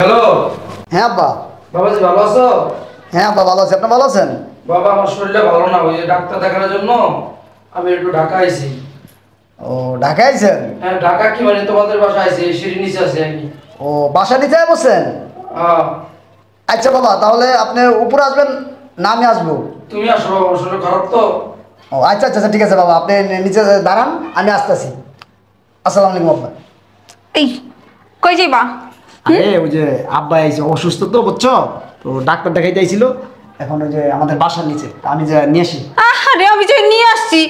Hello. হ্যাঁ আব্বা। বাবাজি ভালো আছো? হ্যাঁ আব্বা ভালো আছি, আপনি ভালো আছেন? বাবা আমার শরীরটা ভালো না, ওই যে ডাক্তার দেখানোর জন্য আমি একটু ঢাকা আইছি। ও ঢাকা আইছেন? হ্যাঁ ঢাকা কি মানে তোমাদের বাসায় আইছি, সিঁড়ি নিচে আছি আমি। ও বাসা নিতে বসছেন? হ্যাঁ। আচ্ছা বাবা, তাহলে আপনি উপরে আসবেন না আমি আসবো? তুমি আসো বাবা, আমার শরীর খারাপ তো। ও আচ্ছা আচ্ছা ঠিক আছে বাবা, আপনি নিচে দাঁড়ান, আমি আসতেছি। আসসালামু আলাইকুম আব্বা। এই কই যাইবা? আরে ওই যে আব্বা আইছে, অসুস্থ তো বুঝছো, তো ডাক্তার দেখাইতে আইছিল, এখন ওই যে আমাদের বাসার নিচে, আমি যে নিয়ে আসি। আরে আমি যে নিয়ে আসছি,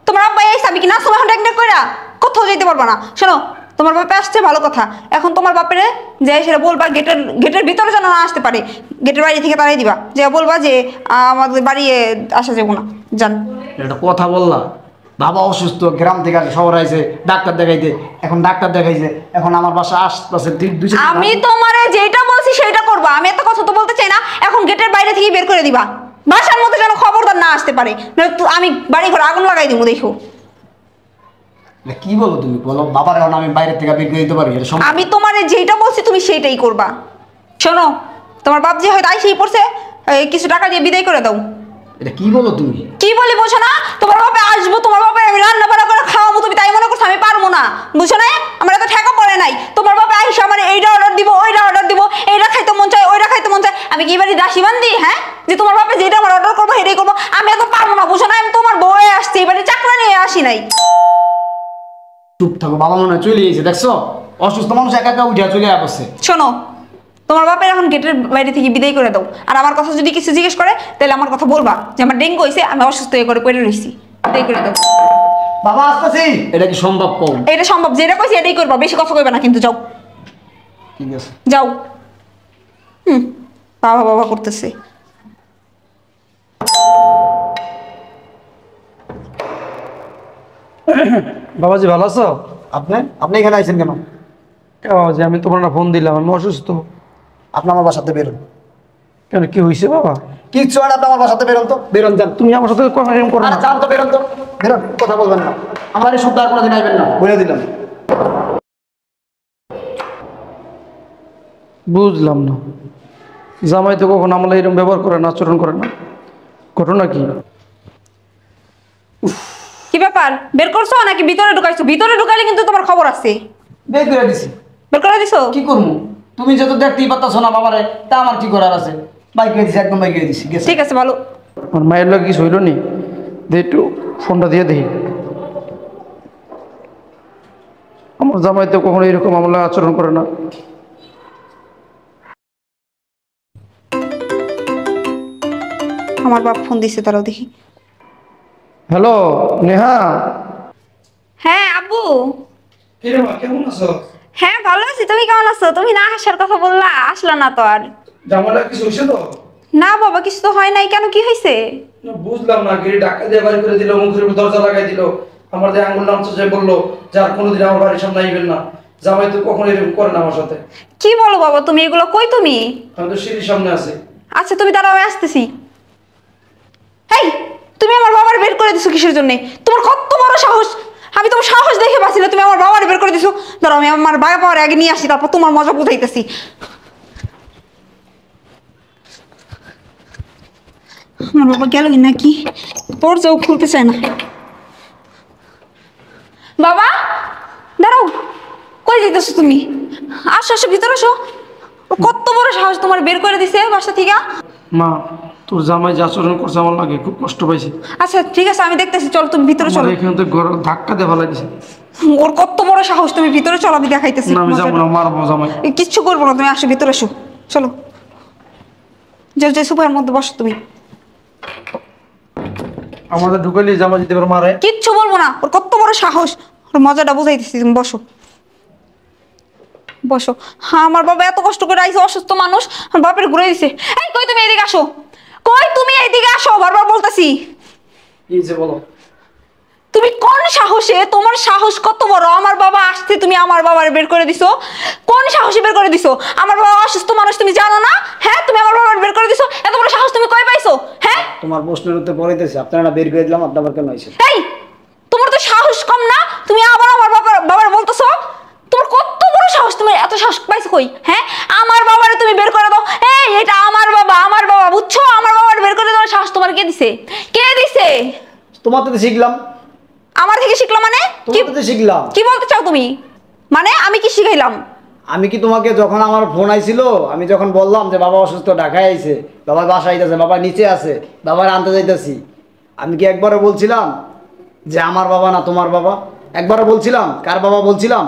তোমার আব্বা আইছে, আমি কি না সময় এখন এক কইরা কোথাও যেতে পারবা না। শোনো, তোমার বাপে আসছে ভালো কথা, এখন তোমার বাপেরে যে সেটা বলবা গেটের ভিতরে যেন না আসতে পারে, গেটের বাইরে থেকে তাড়াই দিবা, যে বলবা যে আমাদের বাড়ি আসা যাবো না, জান। একটা কথা বললা, বাবা অসুস্থ, গ্রাম থেকে আসে, শহর আইছে ডাক্তার দেখাইতে, এখন ডাক্তার দেখাইছে, এখন আমার বাসা আসতেছে আমি তোমারে যেটা বলছি সেটা করবা, আমি এত কথা তো বলতে চাই না, এখন গেটের বাইরে থেকে বের করে দিবা, বাসার মধ্যে যেন খবরদার না আসতে পারে, আমি বাড়ি ঘরে আগুন লাগাই দিব। দেখো কি বলো তুমি, বলো বাবার এখন আমি বাইরে থেকে বের করে দিতে পারি? আমি তোমারে যেটা বলছি তুমি সেটাই করবা। শোনো, তোমার বাপ যে হয়তো আইসেই পড়ছে, কিছু টাকা দিয়ে বিদায় করে দাও। এটা কি বলো তুমি? কি বলি বোঝো না? তোমার বাপে আসবো, তোমার বাপে আমি রান্না বান্না করে খাওয়াবো, তুমি তাই মনে করছো আমি পারবো না? বুঝছো না, আমার এত ঠেকা পড়ে নাই। তোমার বাপে আইসা আমার এইটা অর্ডার দিব, ওইটা অর্ডার দিব, এইটা খাইতে মন চায়, ওইটা খাইতে মন চায়, আমি কি এবারে দাসী বান্দি? হ্যাঁ, যে তোমার বাপে যেটা আমার অর্ডার করবো সেটাই করবো? আমি এত পারবো না, বুঝো না, আমি তোমার বউয়ে আসছি, এবারে চাকরা নিয়ে আসি নাই। চুপ থাকো, বাবা মনে হয় চলে গেছে, দেখছো অসুস্থ মানুষ একা একা উঠে চলে আসছে। শোনো, তোমার বাপের এখন গেটের বাইরে থেকে বিদায় করে দাও, আর আমার কথা যদি কিছু জিজ্ঞেস করে তাহলে আমার কথা বলবা যে আমার ডেঙ্গু হয়েছে, আমি অসুস্থ হয়ে করে পড়ে রয়েছি, বিদায় করে দাও। বাবা আসতেছি। এটা কি সম্ভব? কম এটা সম্ভব, যেটা কইছি এটাই করবা, বেশি কথা কইবা না কিন্তু, যাও। ঠিক আছে যাও। বাবা বাবা করতেছে। বাবাজি ভালো আছো? আপনি আপনি এখানে আইছেন কেন? বাবাজি আমি তোমার না ফোন দিলাম, আমি অসুস্থ। আপনি আমার বাসাতে বেরোন। কেন, কি হয়েছে বাবা? কিচ্ছু হয় না, আপনি আমার বাসাতে বেরোন তো, বেরোন যান। তুমি আমার সাথে কথা এরকম করো না। যান তো, বেরোন তো, বেরোন, কথা বলবেন না, আমার এই শব্দ আর কোনোদিন আসবেন না, বলে দিলাম। বুঝলাম না, জামাই তো কখন আমলা এরকম ব্যবহার করে না, আচরণ করে না, ঘটনা কি? কি ব্যাপার, বের করছো নাকি ভিতরে ঢুকাইছো? ভিতরে ঢুকাইলে কিন্তু তোমার খবর আছে। বের করে দিছি। বের করে দিছো? কি করবো, তুমি যেহেতু দেখতেই পাচ্ছ না বাবারে, তা আমার কি করার আছে? বাইক করে দিছি, একদম বাইক করে দিছি, গেছে। ঠিক আছে, ভালো। আমার মায়ের লোক কিছু হইল নি, দে একটু ফোনটা দিয়ে দেখি। আমার জামাই তো কখনো এরকম আমলা আচরণ করে না। আমার বাপ ফোন দিছে, তারাও দেখি। হ্যালো নেহা। হ্যাঁ আব্বু। কিরে মা, কেমন আছো? হ্যাঁ ভালো আছি, তুমি কেমন আছো? তুমি না আসার কথা বললা, আসলা না তো আর। জামাইলা কিছু হয়েছে তো? না বাবা, কিছু তো হয় নাই, কেন কি হয়েছে? না বুঝলাম না, গিয়ে ডাক্তার দিয়ে বাড়ি করে দিল, মুখের উপর দরজা লাগাই দিল, আমার দিয়ে আঙুল নামছে, যে বললো যে আর কোনোদিন আমার বাড়ির সামনে আইবেন না। জামাই তো কখনো এরকম করে না আমার সাথে। কি বলো বাবা তুমি এগুলো, কই তুমি? আমি তো সিঁড়ির সামনে আছি। আচ্ছা তুমি দাঁড়াও, আমি আসতেছি। এই, তুমি আমার বাবার বের করে দিছো কিসের জন্য? তোমার কত বড় সাহস! আমি তোমার সাহস দেখে বাঁচিলে তুমি আমার বাবার বের করে দিছো। দাঁড়াও, আমি আমার বাবার আগে নিয়ে আসি, তারপর তোমার মজা বুঝাইতেছি। আমার বাবা গেল নাকি? দরজাও খুলতে চায় না। বাবা দাঁড়াও, কই যেতেছো তুমি? আসো আসো, ভিতরে আসো। কত বড় সাহস তোমার বের করে দিছে বাসা থেকে? মা, তোর জামাই যে আচরণ করছে আমার লাগে খুব কষ্ট পাইছি। আচ্ছা ঠিক আছে, আমি দেখতেছি, চলো তুমি ভিতরে চলো। এখানে তো ঘর ধাক্কা দিয়ে ভালো দিছে। ওর কত বড় সাহস, তুমি ভিতরে চলো, আমি দেখাইতেছি। না আমি যাবো না, মারবো জামাই। কিচ্ছু করবো না, তুমি আসো, ভিতরে এসো, চলো। যে সুপার মধ্যে বসো তুমি। আমাদের ঢুকাইলে জামা যেতে পারে মারে। কিচ্ছু বলবো না, ওর কত বড় সাহস, ওর মজাটা বুঝাইতেছি, তুমি বসো বসো। হ্যাঁ, আমার বাবা এত কষ্ট করে আইছে, অসুস্থ মানুষ, আমার বাপের ঘুরে দিছে। এই কই তুমি এদিকে আসো, কই তুমি এইদিকে আসো, বারবার বলতেছি। কি যে বলো, তুমি কোন সাহসে, তোমার সাহস কত বড়, আমার বাবা আসতে তুমি আমার বাবার বের করে দিছো? কোন সাহসে বের করে দিছো? আমার বাবা অসুস্থ মানুষ, তুমি জানো না? হ্যাঁ, তুমি আমার বাবার বের করে দিছো, এত বড় সাহস তুমি কই পাইছো? হ্যাঁ, তোমার প্রশ্নের উত্তর পড়াইতেছে, আপনারা বের করে দিলাম, আপনার কেন হয়েছে? এই তোমার তো সাহস কম না, তুমি আবার আমার বাবার বলতেছো? তোমার কত বড় সাহস, তুমি এত সাহস পাইছো কই? হ্যাঁ, আমার বাবারে তুমি বের করে দাও। এই এটা আমার বাবা, বুঝছো? আমার বাবার বের করে দেওয়ার সাহস তোমার কে দিছে? কে দিছে? তোমার তো শিখলাম। আমার থেকে শিখলো মানে? কি তোমার তো শিখলাম। কি বলতে চাও তুমি? মানে আমি কি শিখাইলাম? আমি কি তোমাকে যখন আমার ফোন আইছিল, আমি যখন বললাম যে বাবা অসুস্থ, ঢাকায় আইছে, বাবা বাসায় আইতেছে, বাবা নিচে আছে, বাবার আনতে যাইতেছি, আমি কি একবারও বলছিলাম যে আমার বাবা না তোমার বাবা? একবারও বলছিলাম কার বাবা বলছিলাম?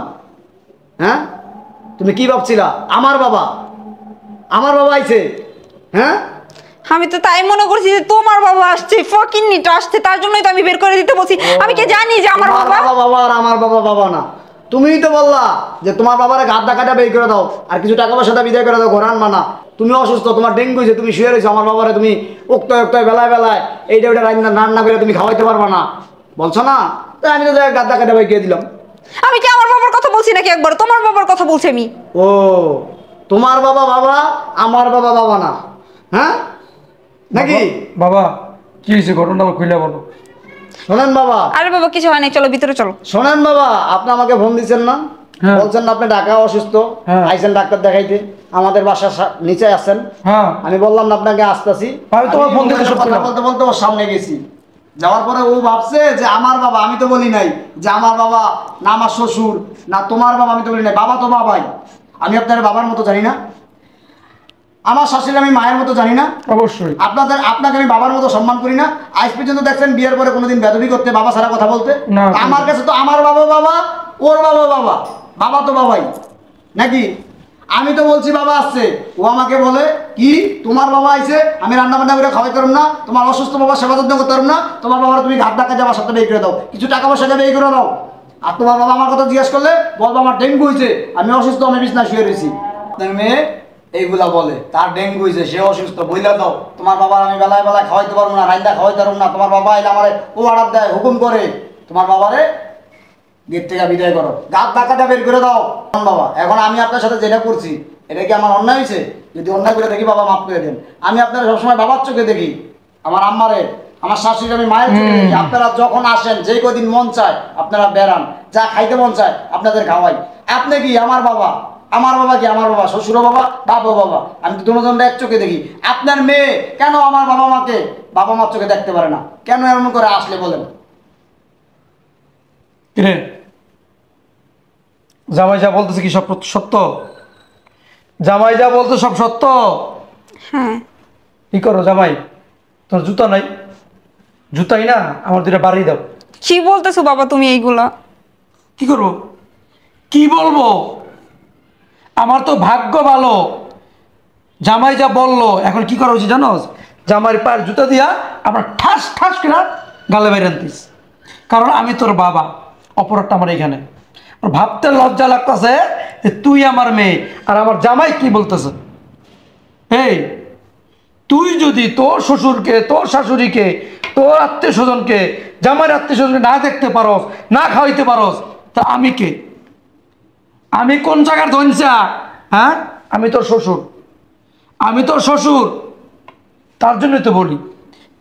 হ্যাঁ, তুমি কি ভাবছিলা আমার বাবা আইছে? হ্যাঁ, আমি তো তাই মনে করছি যে তোমার বাবা আসছে, ফকিন্নিটা আসছে, তার জন্যই তো আমি বের করে দিতে বলছি। আমি কি জানি যে আমার তোমার বাবা? বাবা আর আমার বাবা না। তুমিই তো বললা যে তোমার বাবারে গাদ ডাকাটা বের করে দাও আর কিছু টাকা পয়সা বিদায় করে দাও, ঘর আনবা না। তুমি অসুস্থ, তোমার ডেঙ্গু হয়েছে, তুমি শুয়ে রয়েছো, আমার বাবারে তুমি উক্তয় বেলায় এইটা ওইটা রান্না করে তুমি খাওয়াইতে পারবা না বলছো না? তাই আমি তো গাদ ডাকাটা বের করে দিলাম। আমি কি আমার বাবার কথা বলছি নাকি একবার? তোমার বাবার কথা বলছি আমি। ও, তোমার বাবা আমার বাবা না, হ্যাঁ নাকি? বাবা কি হয়েছে, ঘটনা খুলে বলো। শোনেন বাবা, আরে বাবা কিছু হয় নাই, চলো ভিতরে চলো। শোনেন বাবা, আপনি আমাকে ফোন দিচ্ছেন না, হ্যাঁ। বলছেন না আপনি ঢাকা অসুস্থ, হ্যাঁ। আইসেন ডাক্তার দেখাইতে, আমাদের বাসার নিচে আসছেন। হ্যাঁ, আমি বললাম না আপনাকে আসতেছি, আমি তোমার ফোন থেকে সব কথা কথা বলতে ওর সামনে গেছি। যাওয়ার পরে ও ভাবছে যে আমার বাবা, আমি তো বলি নাই যে আমার বাবা না আমার শ্বশুর না তোমার বাবা, আমি তো বলি নাই, বাবা তো বাবাই। আমি আপনার বাবার মতো জানি না, আমার শাশুড়ি আমি মায়ের মতো জানি না, অবশ্যই। আপনাকে আমি বাবার মতো সম্মান করি না। আজ পর্যন্ত দেখছেন বিয়ের পরে কোনোদিন বেদবি করতে, বাবা ছাড়া কথা বলতে? না। আমার কাছে তো আমার বাবা ওর বাবা তো বাবাই নাকি? আমি তো বলছি বাবা আসছে, ও আমাকে বলে কি তোমার বাবা আইছে, আমি রান্না বান্না করে খাওয়াইতে পারব না, তোমার অসুস্থ বাবা সেবা যত্ন করতে পারব না, তোমার বাবার তুমি ঘাট ধাক্কা যাওয়ার সাথে বের করে দাও, কিছু টাকা পয়সা দিয়ে বের করে দাও। আর তোমার বাবা আমার কথা জিজ্ঞেস করলে বলবো আমার ডেঙ্গু হয়েছে, আমি অসুস্থ, আমি বিছনায় শুয়ে রয়েছি। আপনার মেয়ে এইগুলা বলে তার ডেঙ্গু হয়েছে, সে অসুস্থ, বইলা দাও। তোমার বাবার আমি বেলায় খাওয়াইতে পারবো না, রাইন্দা খাওয়াইতে পারবো না। তোমার বাবা এলে আমার ও অর্ডার দেয়, হুকুম করে, তোমার বাবারে গেট থেকে বিদায় করো, গাছ ধাক্কাটা বের করে দাও। বাবা এখন আমি আপনার সাথে যেটা করছি এটা কি আমার অন্যায় হয়েছে? যদি অন্যায় করে দেখি বাবা মাফ করে দেন। আমি আপনারা সবসময় বাবার চোখে দেখি, আমার আম্মারে, আমার শাশুড়ি আমি মায়ের চোখে দেখি। আপনারা যখন আসেন যে কদিন মন চায় আপনারা বেড়ান, যা খাইতে মন চায় আপনাদের খাওয়াই। আপনি কি আমার বাবা কি আমার বাবা, শ্বশুর বাবা বাবা, আমি তো দুজনটা এক চোখে দেখি। আপনার মেয়ে কেন আমার বাবা মার চোখে দেখতে পারে না? কেন এমন করে আসলে বলেন? কিরে জামাই যা বলতেছে কি সব সত্য? জামাই যা বলতে সব সত্য? হ্যাঁ। কি করো জামাই? তোর জুতা নাই? জুতাই না, আমার দুটা বাড়ি দাও। কি বলতেছো বাবা তুমি এইগুলা? কি করবো, কি বলবো? আমার তো ভাগ্য ভালো, জামাই যা বললো। এখন কি করা উচিত জানোস? জামাইয়ের পায়ের জুতা দিয়া আমরা ঠাস ঠাস করে গালে বাইরে আনতিস, কারণ আমি তোর বাবা, অপরাধটা আমার এখানে। আর ভাবতে লজ্জা লাগতেছে যে তুই আমার মেয়ে আর আমার জামাই কি বলতেছে। এই তুই যদি তোর শ্বশুরকে, তোর শাশুড়িকে, তোর আত্মীয় স্বজনকে, জামাইয়ের আত্মীয় স্বজনকে না দেখতে পারস, না খাওয়াইতে পারস, তা আমি কে? আমি কোন জায়গার ধনসা? হ্যাঁ, আমি তোর শ্বশুর। তার জন্যই তো বলি,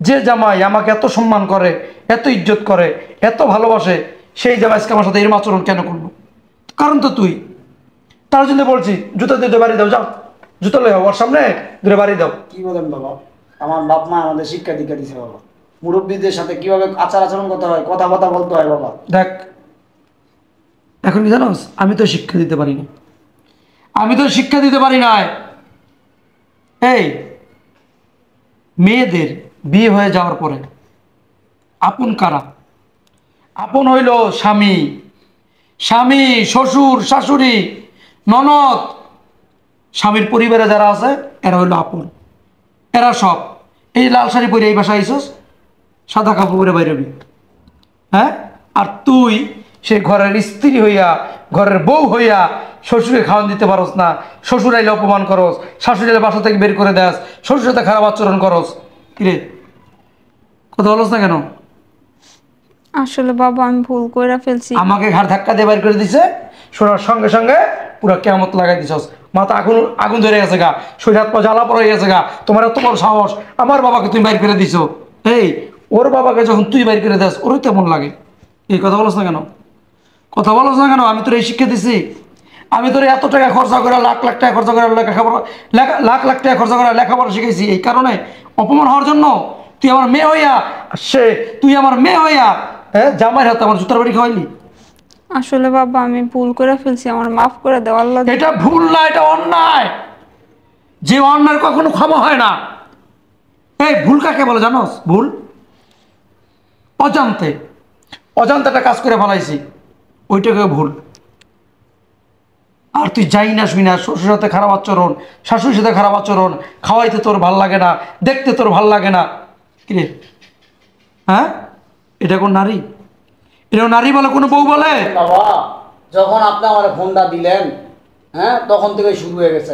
যে জামাই আমাকে এত সম্মান করে, এত ইজ্জত করে, এত ভালোবাসে, সেই জামাই আজকে আমার সাথে এরকম আচরণ কেন করবো? কারণ তো তুই। তার জন্য বলছি জুতা দিয়ে বাড়ি দাও, যাও জুতো লয়ে ওর সামনে দূরে বাড়ি দাও। কি বলেন বাবা? আমার বাপ মা আমাদের শিক্ষা দীক্ষা দিছে বাবা, মুরব্বীদের সাথে কিভাবে আচরণ করতে হয়, কথা বলতে হয় বাবা। দেখ এখন কি জানোস, আমি তো শিক্ষা দিতে পারি না। এই মেয়েদের বিয়ে হয়ে যাওয়ার পরে আপন কারা? আপন হইল স্বামী, শ্বশুর, শাশুড়ি, ননদ। স্বামীর পরিবারে যারা আছে এরা হইল আপন, এরা সব। এই লাল শাড়ি পরে এই বাসায় আইসস, সাদা কাপড় পরে বাইরবি, হ্যাঁ? আর তুই সে ঘরের স্ত্রী হইয়া, ঘরের বউ হইয়া শ্বশুরে খাওয়ান দিতে পারস না, শ্বশুর আইলে অপমান করস, শাশুড়ি আইলে বাসা থেকে বের করে দেস, শ্বশুরের সাথে খারাপ আচরণ করস। কিরে কথা বলস না কেন? আসলে বাবা আমি ভুল করে ফেলছি। আমাকে ঘাড় ধাক্কা দিয়ে বাইর করে দিছে, শোনার সঙ্গে সঙ্গে পুরো কেয়ামত লাগাই দিছস। মাথা আগুন ধরে গেছে গা, শরীর হাত পা জ্বালা পড়ে গেছে গা। তোমার এত বড় সাহস, আমার বাবাকে তুমি বাইর করে দিছো। এই ওর বাবাকে যখন তুই বাইর করে দেস ওরই তেমন লাগে। এই কথা বলস না কেন? আমি তোর এই শিক্ষা দিছি। আমি তোর এত টাকা খরচা করে লাখ লাখ টাকা খরচা করে লেখাপড়া লাখ লাখ টাকা খরচা করে লেখাপড়া শিখেছি এই কারণে অপমান হওয়ার জন্য তুই আমার মেয়ে হইয়া তুই আমার মেয়ে হইয়া হ্যাঁ জামাইয়ের হাতে আমার জুতার বাড়ি খাওয়াইলি। আসলে বাবা আমি ভুল করে ফেলছি, আমার মাফ করে দাও আল্লাহ। এটা ভুল না, এটা অন্যায়। যে অন্যায় কখনো ক্ষমা হয় না। এই ভুল কাকে বলে জানোস? ভুল অজান্তে একটা কাজ করে ফেলাইছি, ওইটাকে ভুল। আর তুই যাই না শুই না, শ্বশুরের সাথে খারাপ আচরণ, শাশুড়ির সাথে খারাপ আচরণ, খাওয়াইতে তোর ভাল লাগে না, দেখতে তোর ভাল লাগে না। কিরে হ্যাঁ, এটা কোন নারী? এটা নারী বলে কোনো বউ বলে? বাবা যখন আপনি আমার ফোনটা দিলেন, হ্যাঁ তখন থেকে শুরু হয়ে গেছে।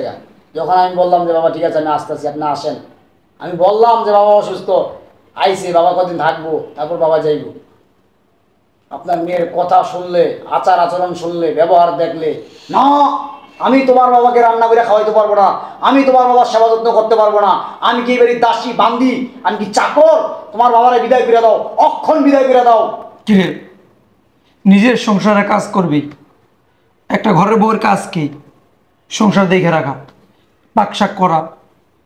যখন আমি বললাম যে বাবা ঠিক আছে আমি আসতেছি, আপনি আসেন, আমি বললাম যে বাবা অসুস্থ, আইসি বাবা কদিন থাকবো, তারপর বাবা যাইব। আপনার মেয়ের কথা শুনলে, আচার আচরণ শুনলে, ব্যবহার দেখলে, না আমি তোমার বাবাকে রান্না করে খাওয়াইতে পারবো না, আমি তোমার বাবার সেবা যত্ন করতে পারবো না, আমি কি বাড়ির দাসী বান্দি, আমি কি চাকর? তোমার বাবারে বিদায় করে দাও, অক্ষণ বিদায় করে দাও। কিরে নিজের সংসারে কাজ করবি, একটা ঘরের বউয়ের কাজ কি? সংসার দেখে রাখা, পাকশাক করা,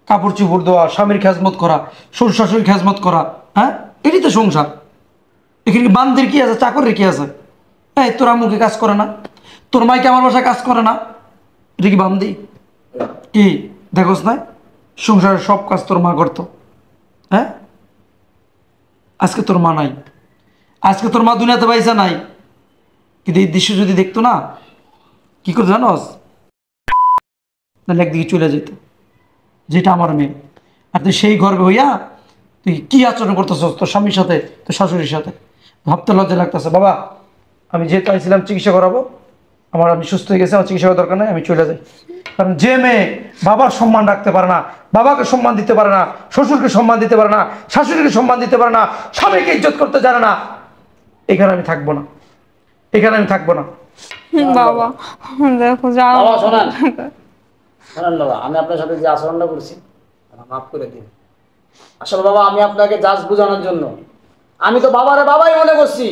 কাপড় চোপড় দেওয়া, স্বামীর খেজমত করা, শ্বশুর শাশুড়ির খেজমত করা, হ্যাঁ এটাই তো সংসার। এখানে বান্দির কি আছে, চাকরের কি আছে? এই তোর আম্মুকে কাজ করে না, তোর মাইকে আমার বাসায় কাজ করে না, এটা কি বান্দি? কি দেখোস না সংসারের সব কাজ তোর মা করতো। হ্যাঁ আজকে তোর মা নাই, আজকে তোর মা দুনিয়াতে পয়সা নাই, কিন্তু এই দৃশ্য যদি দেখতো না কি করতো জানোস? তাহলে একদিকে চলে যেত, যেটা আমার মেয়ে। আর তুই সেই গর্বে হইয়া তুই কি আচরণ করতেছ তোর স্বামীর সাথে, তোর শাশুড়ির সাথে, ভাবতে লজ্জা লাগতেছে। বাবা আমি যেহেতু আইছিলাম চিকিৎসা করাবো, আমি সুস্থ হয়ে গেছি, আমার চিকিৎসা করার দরকার নেই, আমি চলে যাই। কারণ যে মেয়ে বাবার সম্মান রাখতে পারে না, বাবাকে সম্মান দিতে পারে না, শ্বশুরকে সম্মান দিতে পারে না, শাশুড়িকে সম্মান দিতে পারে না, স্বামীকে ইজ্জত করতে জানে না, এখানে আমি থাকবো না, এখানে আমি থাকবো না। বাবা দেখো যাও। বাবা শোনেন, শোনেন বাবা, আমি আপনার সাথে যে আচরণটা করছি মাফ করে দিন। আসলে বাবা আমি আপনাকে জাস্ট বোঝানোর জন্য, আমি তো বাবারে বাবাই মনে করছি।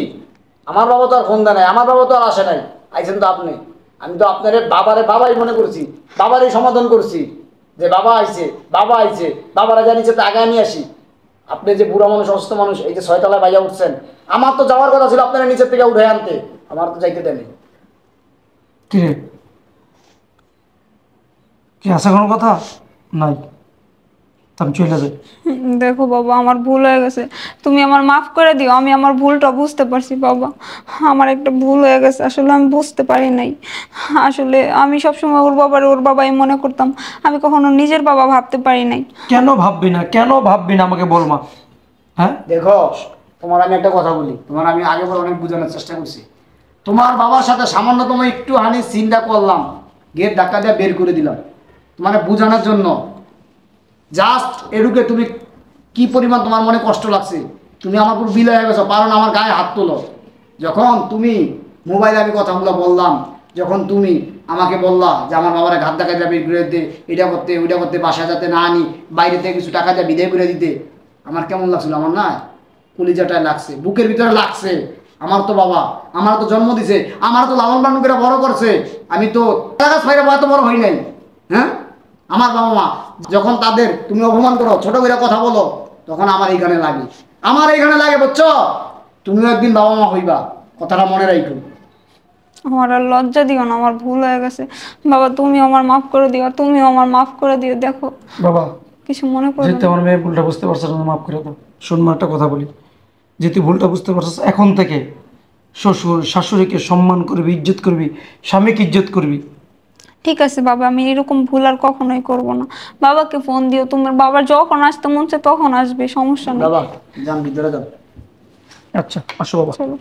আমার বাবা তো আর ফোন দেয় নাই, আমার বাবা তো আর আসে নাই, আইছেন তো আপনি। আমি তো আপনার বাবারে বাবাই মনে করছি, বাবারই সমাধান করছি যে বাবা আইছে, বাবা আইছে, বাবারা জানিছে তো আগে আমি আসি। আপনি যে বুড়া মানুষ, অসুস্থ মানুষ, এই যে 6 তলায় বাইয়া উঠছেন, আমার তো যাওয়ার কথা ছিল আপনারা নিচের থেকে উঠে আনতে, আমার তো যাইতে দেয়নি। কি রে, কি আছে কোনো কথা নাই? আমি চলে যাই। দেখো বাবা আমার ভুল হয়ে গেছে, তুমি আমার মাফ করে দিও। আমি আমার ভুলটা বুঝতে পারছি বাবা, আমার একটা ভুল হয়ে গেছে, আসলে আমি বুঝতে পারি নাই। আসলে আমি সবসময় ওর বাবাই মনে করতাম, আমি কখনো নিজের বাবা ভাবতে পারি নাই। কেন ভাববি না, কেন ভাববি না আমাকে বল মা। হ্যাঁ দেখো তোমার আমি একটা কথা বলি, তোমার আমি আগে বলে অনেক বোঝানোর চেষ্টা করছি। তোমার বাবার সাথে সামান্যতম একটু হানি চিন্তা করলাম, গেট ধাক্কা দিয়ে বের করে দিলাম, মানে বোঝানোর জন্য। জাস্ট এটুকে তুমি কি পরিমাণ তোমার মনে কষ্ট লাগছে, তুমি আমার উপর বিলে হয়ে গেছো, পারো না আমার গায়ে হাত তোলো। যখন তুমি মোবাইলে আমি কথাগুলো বললাম, যখন তুমি আমাকে বললা যে আমার বাবারা ঘাত ধাক্কা দিয়ে বের করে দিতে, এটা করতে ওইটা করতে, বাসা যাতে না আনি, বাইরে থেকে কিছু টাকা দিয়ে বিদায় করে দিতে, আমার কেমন লাগছিল? আমার না কলিজাটায় লাগছে, বুকের ভিতরে লাগছে। আমার তো বাবা, আমার তো জন্ম দিছে, আমার তো লালন পালন করে বড় করছে, আমি তো এত বড় হই নাই। হ্যাঁ আমার বাবা মা যখন তাদের তুমি অপমান করো, ছোট করে কথা বলো, তখন আমার এইখানে লাগে, আমার এইখানে লাগে, বুঝছো? তুমিও একদিন বাবা মা হইবা, কথাটা মনে রাখো। আমার আর লজ্জা দিও না, আমার ভুল হয়ে গেছে বাবা, তুমি আমার মাফ করে দিও, তুমি আমার মাফ করে দিও। দেখো বাবা কিছু মনে করো যেহেতু আমার মেয়ে ভুলটা বুঝতে পারছে না, মাফ করে দাও। শোন মা, একটা কথা বলি, যেহেতু ভুলটা বুঝতে পারছিস, এখন থেকে শ্বশুর শাশুড়িকে সম্মান করবি, ইজ্জত করবি, স্বামীকে ইজ্জত করবি। ঠিক আছে বাবা, আমি এরকম ভুল আর কখনোই করব না। বাবাকে ফোন দিও, তোমার বাবার যখন আসতে মন চায় তখন আসবে, সমস্যা নেই। বাবা যান ভিতরে যাও। আচ্ছা আসো বাবা। চলো।